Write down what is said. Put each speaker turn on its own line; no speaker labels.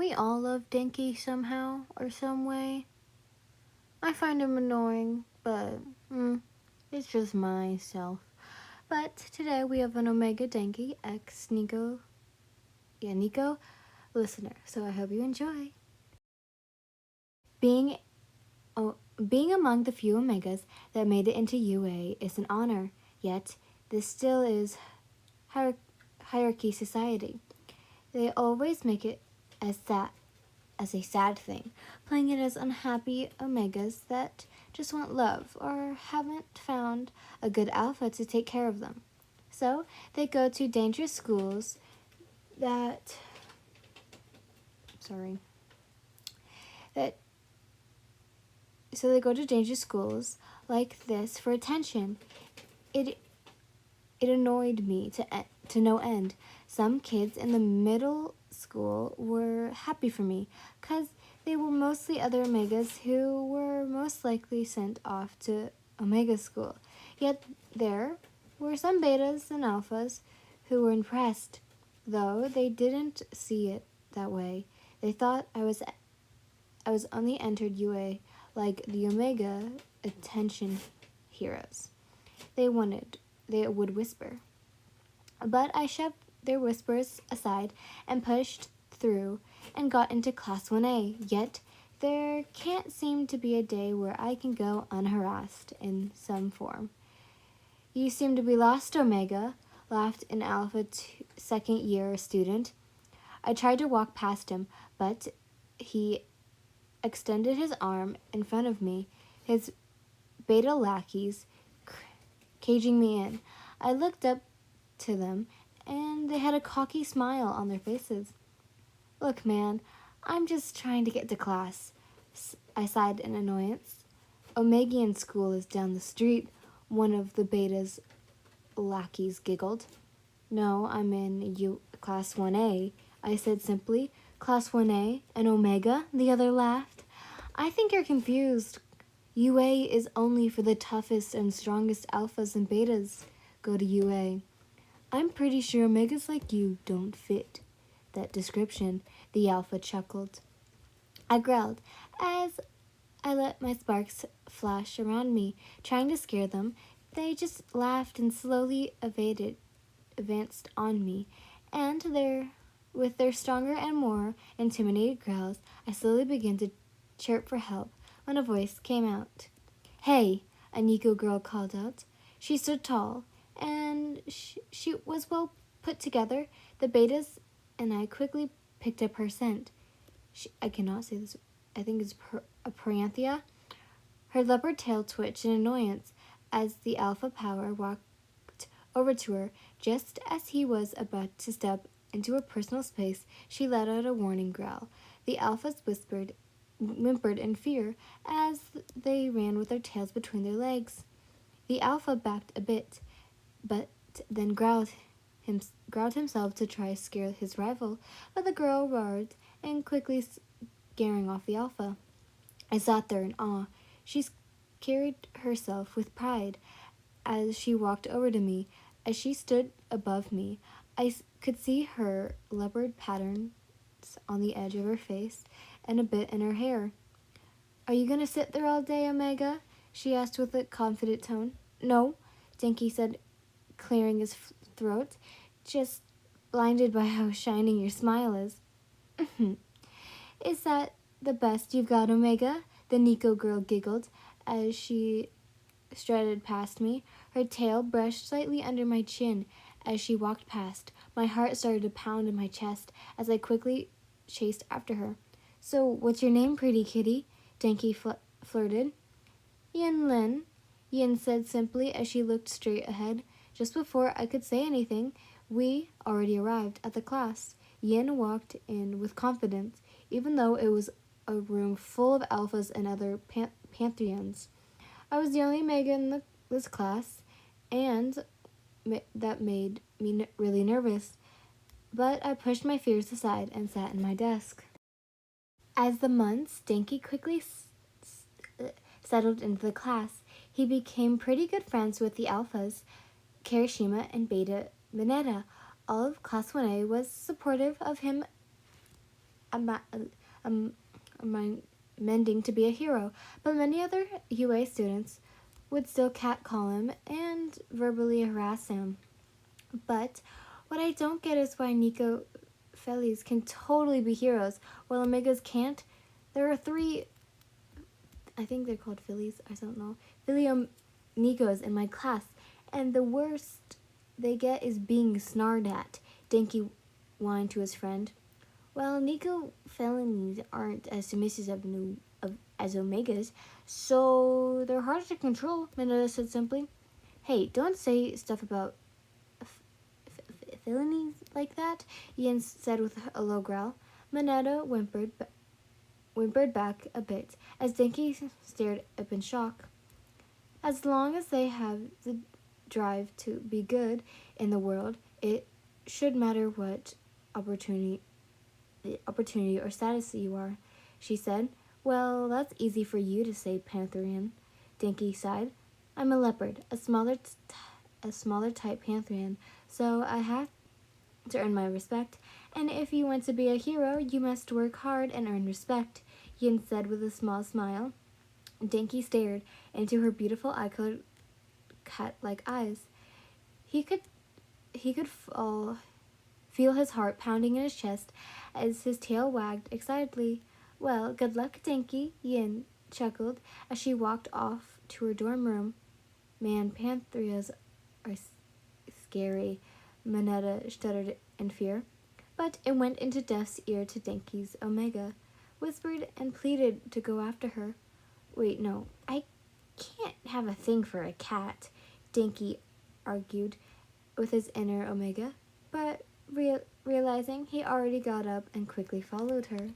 we all love Denki somehow or some way? I find him annoying, but it's just myself. But today we have an Omega Denki X Neko listener, so I hope you enjoy. Being oh, being among the few Omegas that made it into UA is an honor, yet this still is hierarchy society. They always make it as a sad thing, playing it as unhappy Omegas that just want love or haven't found a good alpha to take care of them. So they go to dangerous schools that sorry that so they go to dangerous schools like this for attention. It annoyed me to no end. Some kids in the middle school were happy for me because they were mostly other Omegas who were most likely sent off to Omega school. Yet there were some Betas and Alphas who were impressed, though they didn't see it that way. They thought I was only entered UA like the Omega attention heroes. They would whisper. But I shoved their whispers aside and pushed through and got into Class 1A. Yet there can't seem to be a day where I can go unharassed in some form. You seem to be lost, Omega, laughed an Alpha second-year student. I tried to walk past him, but he extended his arm in front of me, his Beta lackeys caging me in. I looked up to them, and they had a cocky smile on their faces. Look, man, I'm just trying to get to class, I sighed in annoyance. Omegian school is down the street, one of the Beta's lackeys giggled. No, I'm in Class 1A, I said simply. Class 1A and Omega, the other laughed. I think you're confused. UA is only for the toughest and strongest alphas and betas. Go to UA. I'm pretty sure Omegas like you don't fit that description, the alpha chuckled. I growled as I let my sparks flash around me, trying to scare them. They just laughed and slowly advanced on me, and with their stronger and more intimidated growls, I slowly began to chirp for help when a voice came out. Hey, a neko girl called out. She stood tall, and she was well put together. The Betas and I quickly picked up her scent. I cannot say this. I think it's a Paranthea. Her leopard tail twitched in annoyance as the alpha power walked over to her. Just as he was about to step into her personal space, she let out a warning growl. The alphas whimpered in fear as they ran with their tails between their legs. The alpha backed a bit, but then growled himself to try to scare his rival, but the girl roared and quickly scaring off the alpha. I sat there in awe. She carried herself with pride as she walked over to me. As she stood above me, I could see her leopard patterns on the edge of her face and a bit in her hair. Are you going to sit there all day, Omega? She asked with a confident tone. No, Denki said, clearing his throat, just blinded by how shining your smile is. Is that the best you've got, Omega? The neko girl giggled as she strutted past me. Her tail brushed slightly under my chin as she walked past. My heart started to pound in my chest as I quickly chased after her. So, what's your name, pretty kitty? Denki flirted. Yin Lin, Yin said simply as she looked straight ahead. Just before I could say anything, we already arrived at the class. Yin walked in with confidence, even though it was a room full of alphas and other pantheons. I was the only Mega in this class, and that made me really nervous. But I pushed my fears aside and sat in my desk. As the months, Denki quickly settled into the class. He became pretty good friends with the alphas, Kirishima and Beta Mineta. All of Class 1A was supportive of him um, mending to be a hero, but many other UA students would still catcall him and verbally harass him. But what I don't get is why Nico Feli's can totally be heroes, while Omegas can't. There are three, I think they're called Phillies, I don't know, Philly Nikos in my class, and the worst they get is being snarled at, Denki whined to his friend. Well, Nico felonies aren't as submissive as Omegas, so they're harder to control, Mineta said simply. Hey, don't say stuff about felonies like that, Yin said with a low growl. Mineta whimpered back a bit as Denki stared up in shock. As long as they have the drive to be good in the world, it should matter what opportunity or status you are, she said. Well, that's easy for you to say, Pantherian. Denki sighed. I'm a leopard, a smaller type Pantherian, so I have to earn my respect. And if you want to be a hero, you must work hard and earn respect, Yin said with a small smile. Denki stared into her beautiful eye-colored cat-like eyes. He could feel his heart pounding in his chest as his tail wagged excitedly. Well, good luck, Denki, Yin chuckled as she walked off to her dorm room. Man, Pantherias are scary, Mineta stuttered in fear. But it went into deaf's ear to Denki's Omega, whispered and pleaded to go after her. Wait, no, I can't have a thing for a cat, Denki argued with his inner Omega, but realizing he already got up and quickly followed her.